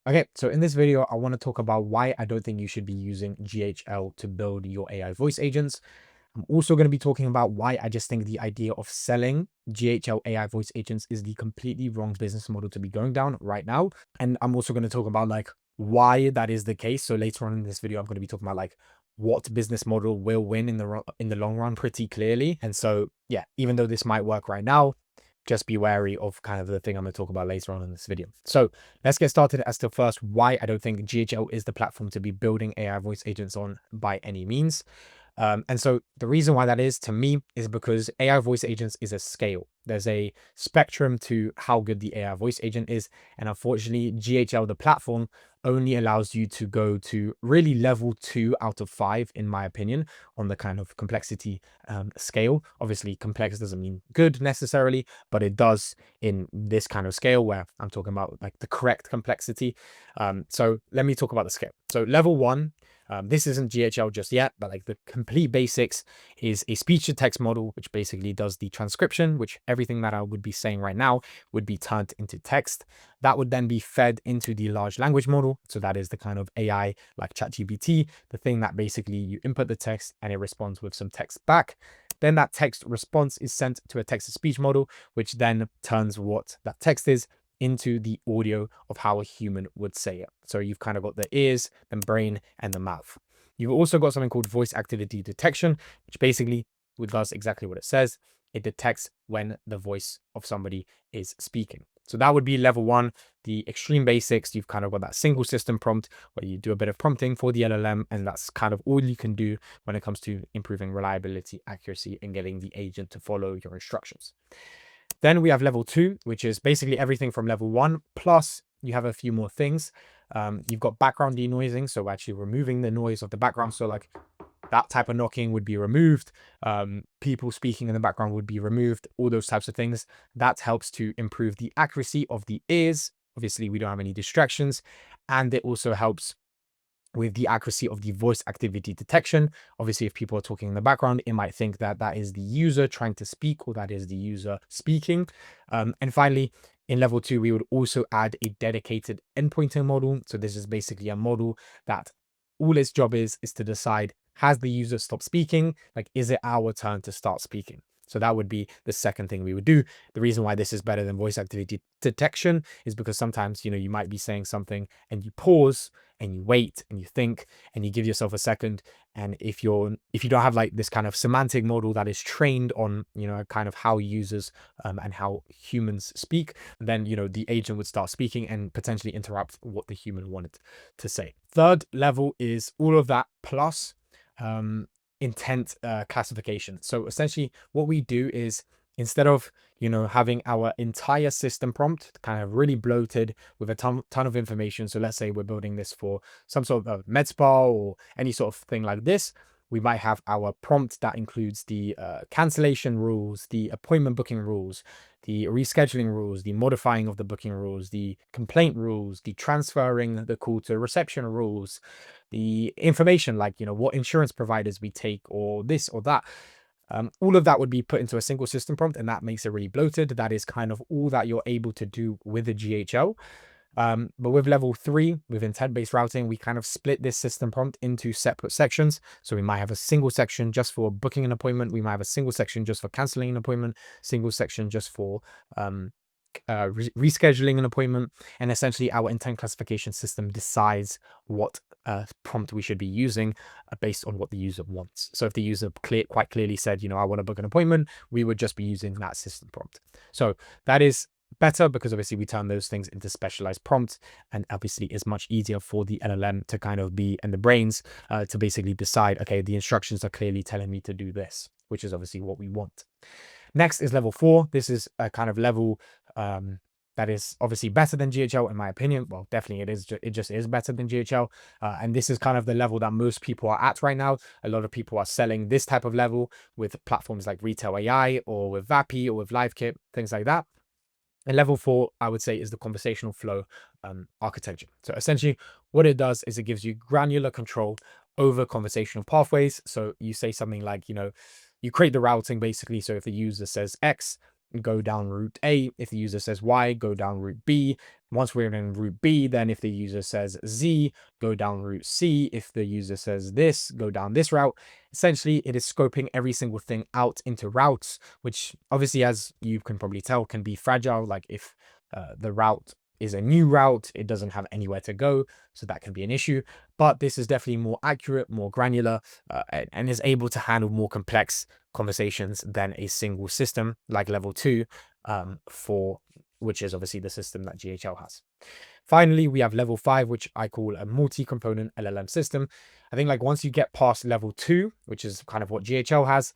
Okay, so in this video, I want to talk about why I don't think you should be using GHL to build your AI voice agents. I'm also going to be talking about why I just think the idea of selling GHL AI voice agents is the completely wrong business model to be going down right now. And I'm also going to talk about like why that is the case. So later on in this video, I'm going to be talking about like what business model will win in the long run pretty clearly. And so, yeah, even though this might work right now, just be wary of kind of the thing I'm going to talk about later on in this video. So let's get started as to first why I don't think GHL is the platform to be building AI voice agents on by any means. And so the reason why that is to me is because AI voice agents is a scale. There's a spectrum to how good the AI voice agent is. And unfortunately, GHL, the platform, only allows you to go to really level 2 out of 5, in my opinion, on the kind of complexity scale. Obviously, complex doesn't mean good necessarily, but it does in this kind of scale where I'm talking about like the correct complexity. So let me talk about the scale. So level 1. This isn't GHL just yet, but like the complete basics is a speech to text model, which basically does the transcription, which everything that I would be saying right now would be turned into text. That would then be fed into the large language model. So that is the kind of AI like ChatGPT, the thing that basically you input the text and it responds with some text back. Then that text response is sent to a text to speech model, which then turns what that text is into the audio of how a human would say it. So you've kind of got the ears, the brain, and the mouth. You've also got something called voice activity detection, which basically does exactly what it says. It detects when the voice of somebody is speaking. So that would be level 1, the extreme basics. You've kind of got that single system prompt where you do a bit of prompting for the LLM, and that's kind of all you can do when it comes to improving reliability, accuracy, and getting the agent to follow your instructions. Then we have level 2, which is basically everything from level 1, plus you have a few more things. You've got background denoising, so actually removing the noise of the background. So like that type of knocking would be removed. People speaking in the background would be removed, all those types of things. That helps to improve the accuracy of the ears. Obviously, we don't have any distractions. And it also helps with the accuracy of the voice activity detection. Obviously, if people are talking in the background, it might think that that is the user trying to speak or that is the user speaking. And finally, in level 2, we would also add a dedicated endpointing model. So this is basically a model that all its job is to decide, has the user stopped speaking? Like, is it our turn to start speaking? So that would be the second thing we would do. The reason why this is better than voice activity detection is because sometimes, you might be saying something and you pause and you wait and you think and you give yourself a second. And if you don't have like this kind of semantic model that is trained on, kind of how users and how humans speak, then, the agent would start speaking and potentially interrupt what the human wanted to say. Third level is all of that plus intent classification. So essentially what we do is, instead of having our entire system prompt kind of really bloated with a ton of information, so let's say we're building this for some sort of med spa or any sort of thing like this, we might have our prompt that includes the cancellation rules, the appointment booking rules, the rescheduling rules, the modifying of the booking rules, the complaint rules, the transferring the call to reception rules, the information like, what insurance providers we take or this or that. All of that would be put into a single system prompt, and that makes it really bloated. That is kind of all that you're able to do with the GHL. But with level 3, with intent-based routing, we kind of split this system prompt into separate sections. So we might have a single section just for booking an appointment. We might have a single section just for canceling an appointment, single section just for rescheduling an appointment. And essentially our intent classification system decides what prompt we should be using based on what the user wants. So if the user quite clearly said, I want to book an appointment, we would just be using that system prompt. So that is better because obviously we turn those things into specialized prompts, and obviously it's much easier for the LLM to kind of be, and the brains to basically decide, okay, the instructions are clearly telling me to do this, which is obviously what we want. Next is level 4. This is a kind of level that is obviously better than GHL in my opinion. Well, definitely it is. It just is better than GHL. And this is kind of the level that most people are at right now. A lot of people are selling this type of level with platforms like Retail AI or with Vapi or with LiveKit, things like that. And level 4, I would say, is the conversational flow architecture. So essentially what it does is it gives you granular control over conversational pathways. So you say something like, you create the routing basically. So if the user says X, go down route A. If the user says Y, go down route B. Once we're in route B, then if the user says Z, go down route C. If the user says this, go down this route. Essentially, it is scoping every single thing out into routes, which obviously, as you can probably tell, can be fragile. Like if the route is a new route, it doesn't have anywhere to go, so that can be an issue. But this is definitely more accurate, more granular, and is able to handle more complex conversations than a single system like level 2, for which is obviously the system that GHL has. Finally, we have level 5, which I call a multi-component LLM system. I think like once you get past level 2, which is kind of what GHL has,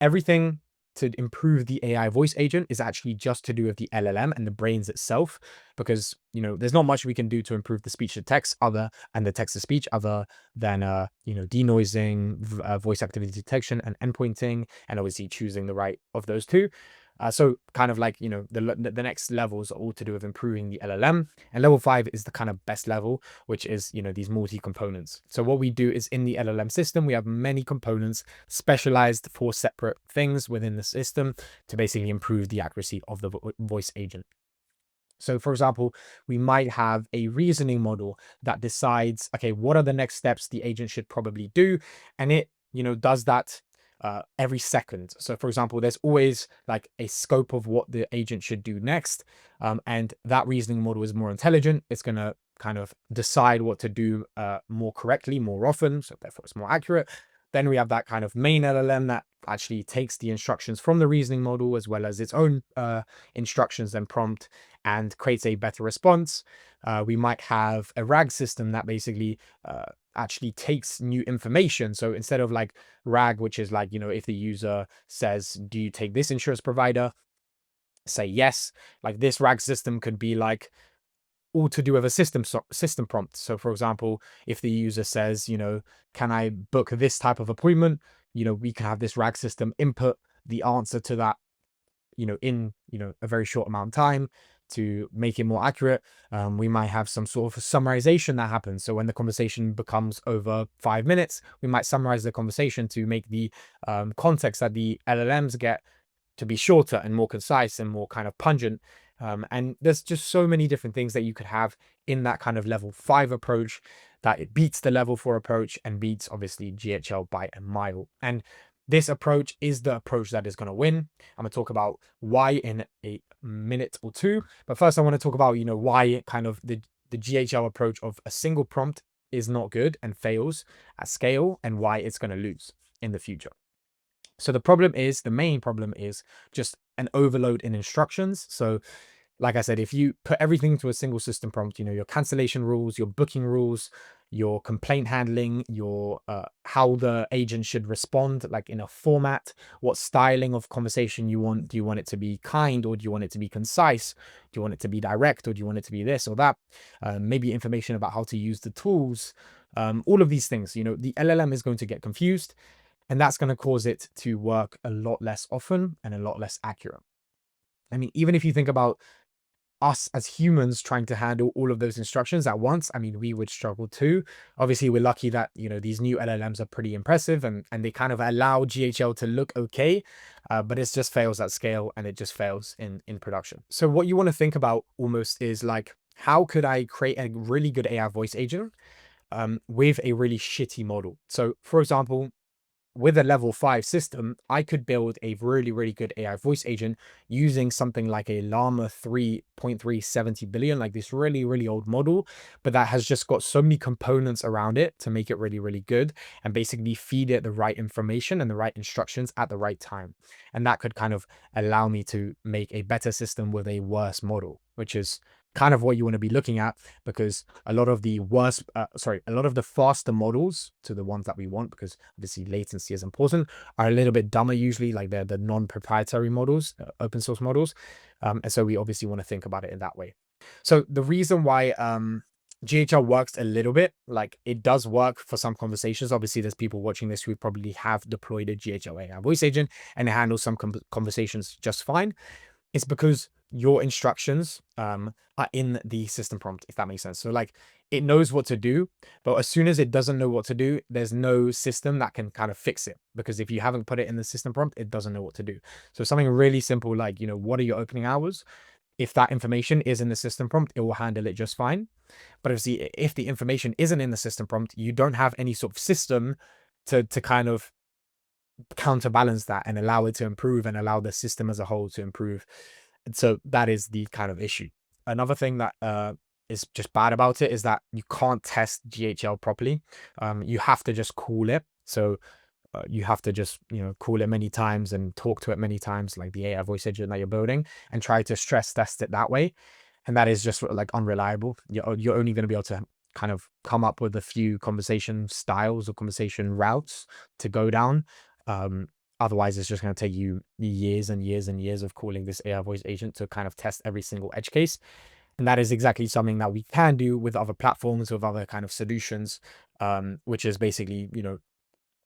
everything to improve the AI voice agent is actually just to do with the LLM and the brains itself, because there's not much we can do to improve the speech to text and the text to speech other than denoising, voice activity detection, and endpointing, and obviously choosing the right of those two. So kind of like, the next levels are all to do with improving the LLM, and level 5 is the kind of best level, which is, these multi-components. So what we do is in the LLM system, we have many components specialized for separate things within the system to basically improve the accuracy of the voice agent. So for example, we might have a reasoning model that decides, okay, what are the next steps the agent should probably do? And it, does that every second. So for example, there's always like a scope of what the agent should do next. And that reasoning model is more intelligent. It's going to kind of decide what to do more correctly, more often. So therefore it's more accurate. Then we have that kind of main LLM that actually takes the instructions from the reasoning model as well as its own instructions and prompt and creates a better response. We might have a RAG system that basically actually takes new information. So instead of like RAG, which is like, if the user says, do you take this insurance provider? Say yes. Like this RAG system could be like all to do with a system prompt. So for example, if the user says, can I book this type of appointment? We can have this RAG system input the answer to that, in, a very short amount of time to make it more accurate. We might have some sort of summarization that happens. So when the conversation becomes over 5 minutes, we might summarize the conversation to make the context that the LLMs get to be shorter and more concise and more kind of pungent. And there's just so many different things that you could have in that kind of level 5 approach that it beats the level 4 approach and beats obviously GHL by a mile. And this approach is the approach that is going to win. I'm going to talk about why in a minute or two. But first, I want to talk about, why kind of the GHL approach of a single prompt is not good and fails at scale, and why it's going to lose in the future. So the main problem is just an overload in instructions. So like I said, if you put everything to a single system prompt, your cancellation rules, your booking rules, your complaint handling, your how the agent should respond, like in a format, what styling of conversation you want. Do you want it to be kind, or do you want it to be concise? Do you want it to be direct, or do you want it to be this or that? Maybe information about how to use the tools. All of these things, the LLM is going to get confused, and that's going to cause it to work a lot less often and a lot less accurate. I mean, even if you think about us as humans trying to handle all of those instructions at once, I mean, we would struggle too. Obviously, we're lucky that, these new LLMs are pretty impressive, and they kind of allow GHL to look okay, but it just fails at scale, and it just fails in production. So what you want to think about almost is like, how could I create a really good AI voice agent with a really shitty model? So for example, with a level 5 system, I could build a really, really good AI voice agent using something like a Llama 3.370 billion, like this really, really old model, but that has just got so many components around it to make it really, really good, and basically feed it the right information and the right instructions at the right time. And that could kind of allow me to make a better system with a worse model, which is kind of what you want to be looking at, because a lot of the faster models to the ones that we want, because obviously latency is important, are a little bit dumber usually, like they're the non-proprietary models, open source models. And so we obviously want to think about it in that way. So the reason why GHL works a little bit, like it does work for some conversations. Obviously, there's people watching this who probably have deployed a GHL AI voice agent and it handles some conversations just fine. It's because your instructions are in the system prompt, if that makes sense. So like it knows what to do, but as soon as it doesn't know what to do, there's no system that can kind of fix it. Because if you haven't put it in the system prompt, it doesn't know what to do. So something really simple like, what are your opening hours? If that information is in the system prompt, it will handle it just fine. But if the information isn't in the system prompt, you don't have any sort of system to kind of counterbalance that and allow it to improve and allow the system as a whole to improve. And so that is the kind of issue. Another thing that is just bad about it is that you can't test GHL properly. You have to just call it. So you have to just call it many times and talk to it many times, like the AI voice agent that you're building, and try to stress test it that way. And that is just like unreliable. You're only going to be able to kind of come up with a few conversation styles or conversation routes to go down. um Otherwise it's just going to take you years and years and years of calling this AI voice agent to kind of test every single edge case. And that is exactly something that we can do with other platforms, with other kind of solutions, which is basically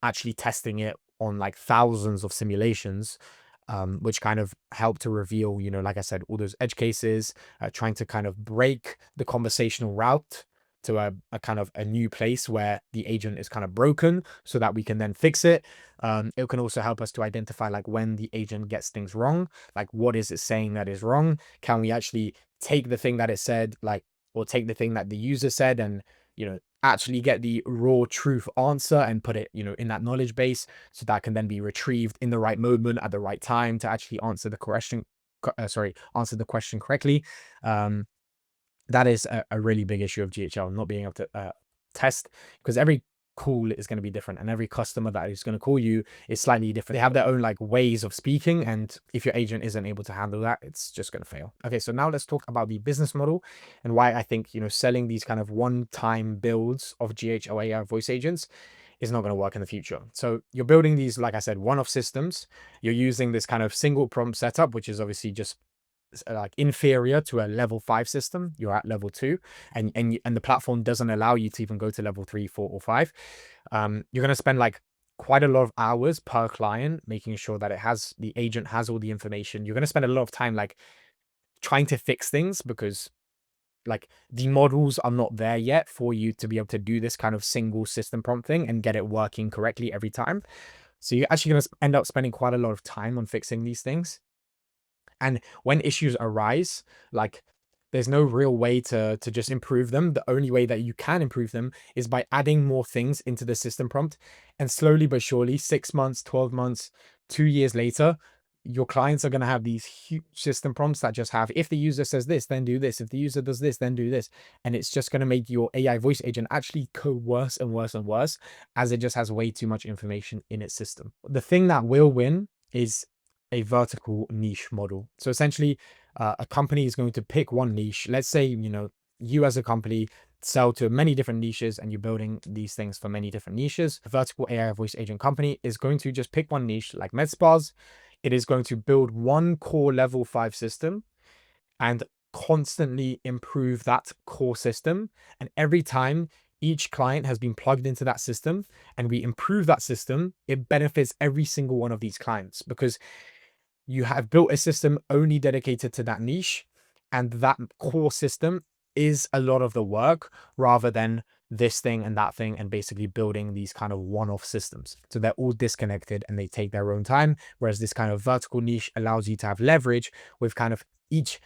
actually testing it on like thousands of simulations, which kind of help to reveal, like I said, all those edge cases, trying to kind of break the conversational route to a kind of a new place where the agent is kind of broken so that we can then fix it. It can also help us to identify like when the agent gets things wrong, like what is it saying that is wrong? Can we actually take the thing that it said, like, or take the thing that the user said and, actually get the raw truth answer and put it, in that knowledge base so that can then be retrieved in the right moment at the right time to actually answer the question, answer the question correctly. Um, that is a really big issue of GHL, not being able to test, because every call is going to be different and every customer that is going to call you is slightly different. They have their own like ways of speaking, and if your agent isn't able to handle that, it's just going to fail. Okay, so now let's talk about the business model and why I think selling these kind of one-time builds of GHL AI voice agents is not going to work in the future. So you're building these, like I said, one-off systems. You're using this kind of single prompt setup, which is obviously just like inferior to a level 5 system. You're at level 2, and the platform doesn't allow you to even go to level 3, 4, or 5. You're going to spend like quite a lot of hours per client making sure that the agent has all the information. You're going to spend a lot of time like trying to fix things because like the models are not there yet for you to be able to do this kind of single system prompt thing and get it working correctly every time. So you're actually going to end up spending quite a lot of time on fixing these things. And when issues arise, like there's no real way to just improve them. The only way that you can improve them is by adding more things into the system prompt. And slowly but surely, 6 months, 12 months, 2 years later, your clients are going to have these huge system prompts that just have, if the user says this, then do this. If the user does this, then do this. And it's just going to make your AI voice agent actually go worse and worse and worse, as it just has way too much information in its system. The thing that will win is a vertical niche model. So essentially, a company is going to pick one niche. Let's say, you as a company sell to many different niches and you're building these things for many different niches. A vertical AI voice agent company is going to just pick one niche like med spas. It is going to build one core level 5 system and constantly improve that core system. And every time each client has been plugged into that system and we improve that system, it benefits every single one of these clients because you have built a system only dedicated to that niche, and that core system is a lot of the work rather than this thing and that thing and basically building these kind of one-off systems. So they're all disconnected and they take their own time, whereas this kind of vertical niche allows you to have leverage with kind of each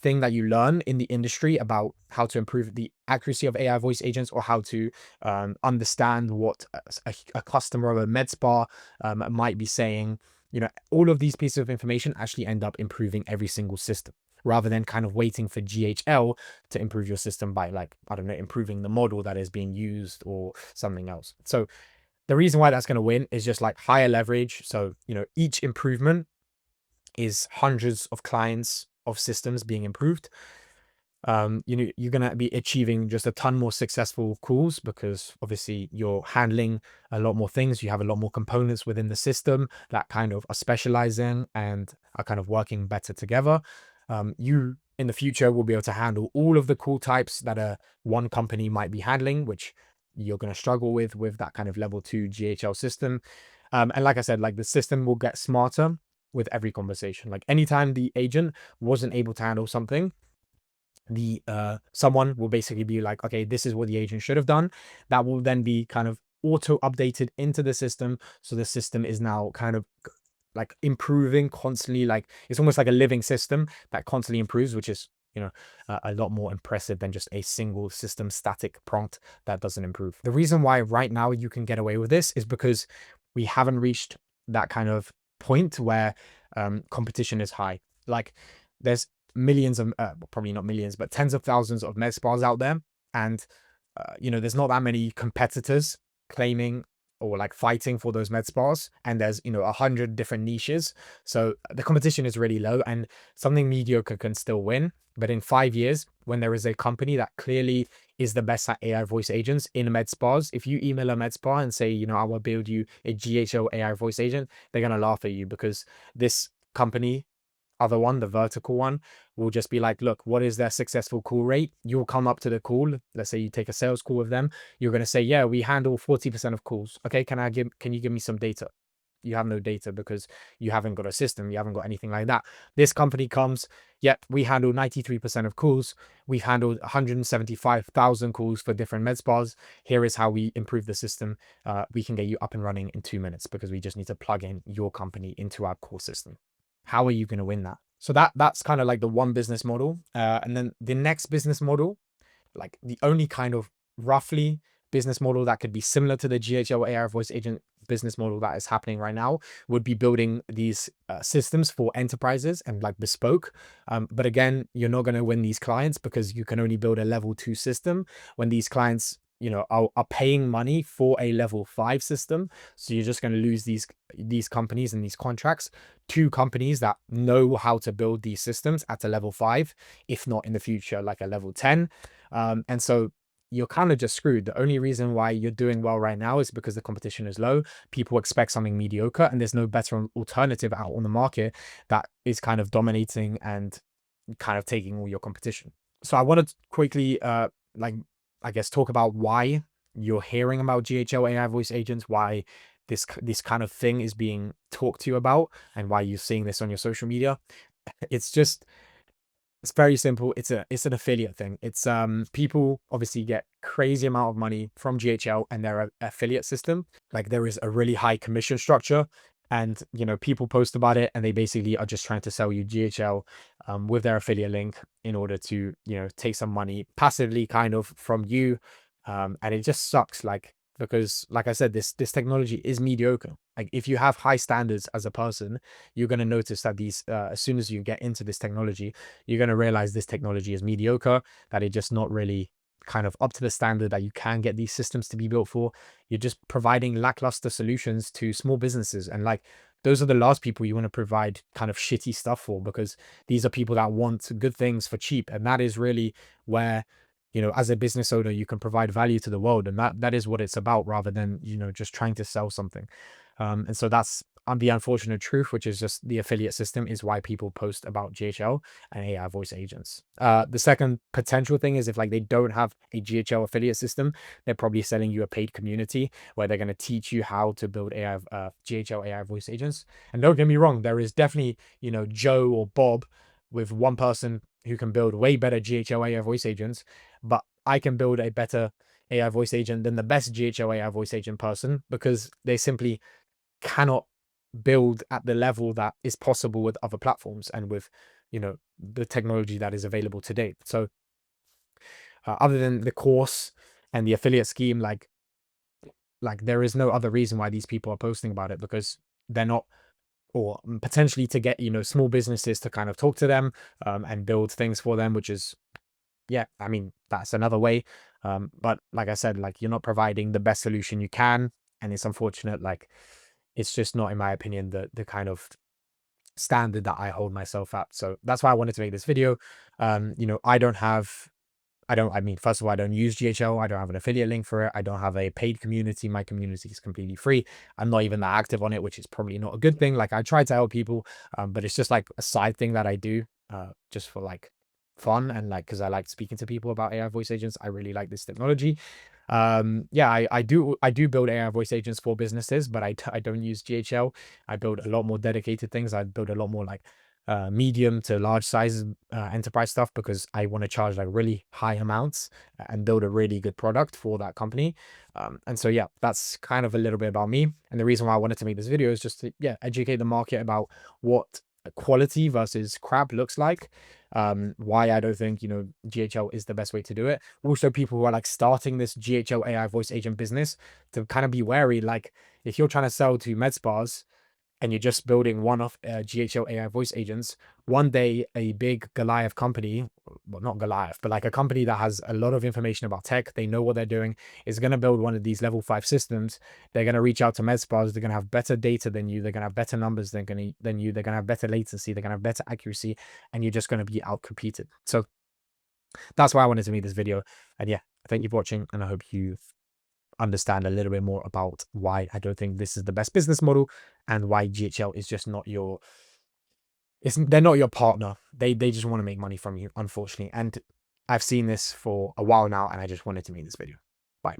thing that you learn in the industry about how to improve the accuracy of AI voice agents, or how to understand what a customer of a med spa might be saying. All of these pieces of information actually end up improving every single system, rather than kind of waiting for GHL to improve your system by, like, I don't know, improving the model that is being used or something else. So the reason why that's going to win is just like higher leverage. So, each improvement is hundreds of clients of systems being improved. You're going to be achieving just a ton more successful calls because obviously you're handling a lot more things. You have a lot more components within the system that kind of are specializing and are kind of working better together. You in the future will be able to handle all of the call types that one company might be handling, which you're going to struggle with that kind of level 2 GHL system. And like I said, like the system will get smarter with every conversation. Like anytime the agent wasn't able to handle something, the someone will basically be like, okay, this is what the agent should have done. That will then be kind of auto updated into the system, so the system is now kind of like improving constantly. Like it's almost like a living system that constantly improves, which is, you know, a lot more impressive than just a single system static prompt that doesn't improve. The reason why right now you can get away with this is because we haven't reached that kind of point where competition is high. Like there's millions of probably not millions, but tens of thousands of med spas out there, and you know, there's not that many competitors claiming or like fighting for those med spas, and there's, you know, 100 different niches, so the competition is really low, and something mediocre can still win. But in 5 years, when there is a company that clearly is the best at AI voice agents in med spas, if you email a med spa and say, you know, I will build you a GHL AI voice agent, they're going to laugh at you, because this company, other one, the vertical one, will just be like, look, what is their successful call rate? You'll come up to the call. Let's say you take a sales call with them. You're going to say, yeah, we handle 40% of calls. Okay. Can you give me some data? You have no data because you haven't got a system. You haven't got anything like that. This company comes, yep, we handle 93% of calls. We've handled 175,000 calls for different med spas. Here is how we improve the system. We can get you up and running in 2 minutes because we just need to plug in your company into our core system. How are you going to win that? So that's kind of like the one business model. And then the next business model, like the only kind of roughly business model that could be similar to the GHL AI voice agent business model that is happening right now, would be building these systems for enterprises and like bespoke. But again, you're not going to win these clients because you can only build a level 2 system when these clients, you know, are paying money for a level 5 system. So you're just going to lose these companies and these contracts to companies that know how to build these systems at a level 5, if not in the future like a level 10. And so you're kind of just screwed. The only reason why you're doing well right now is because the competition is low. People expect something mediocre, and there's no better alternative out on the market that is kind of dominating and kind of taking all your competition. So I wanted to quickly, like, I guess, talk about why you're hearing about GHL AI voice agents, why this kind of thing is being talked to you about, and why you're seeing this on your social media. It's just, it's very simple. It's an affiliate thing. It's people obviously get crazy amount of money from GHL and their affiliate system. Like there is a really high commission structure, and you know, people post about it, and they basically are just trying to sell you GHL with their affiliate link in order to, you know, take some money passively kind of from you. And it just sucks, like, because like I said, this technology is mediocre. Like if you have high standards as a person, you're going to notice that these as soon as you get into this technology, you're going to realize this technology is mediocre, that it's just not really kind of up to the standard that you can get these systems to be built for. You're just providing lackluster solutions to small businesses, and like those are the last people you want to provide kind of shitty stuff for, because these are people that want good things for cheap, and that is really where, you know, as a business owner, you can provide value to the world, and that is what it's about, rather than, you know, just trying to sell something. And so that's the unfortunate truth, which is just the affiliate system is why people post about GHL and AI voice agents. The second potential thing is if like they don't have a GHL affiliate system, they're probably selling you a paid community where they're going to teach you how to build AI GHL AI voice agents. And don't get me wrong, there is definitely, you know, Joe or Bob with one person who can build way better GHL AI voice agents, but I can build a better AI voice agent than the best GHL AI voice agent person, because they simply cannot build at the level that is possible with other platforms and with, you know, the technology that is available today. So other than the course and the affiliate scheme, like there is no other reason why these people are posting about it, because they're not, or potentially to get, you know, small businesses to kind of talk to them and build things for them, which is, yeah, I mean, that's another way. But like I said, like you're not providing the best solution you can, and it's unfortunate. Like it's just not, in my opinion, the kind of standard that I hold myself at. So that's why I wanted to make this video. You know, I mean, first of all, I don't use GHL. I don't have an affiliate link for it. I don't have a paid community. My community is completely free. I'm not even that active on it, which is probably not a good thing. Like I try to help people, but it's just like a side thing that I do, just for like fun, and like because I like speaking to people about AI voice agents. I really like this technology. Yeah, I do build AI voice agents for businesses, but I don't use GHL. I build a lot more dedicated things. I build a lot more like medium to large size enterprise stuff, because I want to charge like really high amounts and build a really good product for that company. And so, yeah, that's kind of a little bit about me. And the reason why I wanted to make this video is just to, yeah, educate the market about what quality versus crap looks like. Why I don't think, GHL is the best way to do it. Also, people who are like starting this GHL AI voice agent business, to kind of be wary. Like, if you're trying to sell to med spas and you're just building one-off GHL AI voice agents, one day a big Goliath company, well, not Goliath, but like a company that has a lot of information about tech, they know what they're doing, is going to build one of these level 5 systems. They're going to reach out to med spas. They're going to have better data than you. They're going to have better numbers than you. They're going to have better latency. They're going to have better accuracy, and you're just going to be out competed. So that's why I wanted to make this video. And yeah, thank you for watching, and I hope you understand a little bit more about why I don't think this is the best business model, and why GHL is just not your, they're not your partner. They just want to make money from you, unfortunately. And I've seen this for a while now, and I just wanted to make this video. Bye.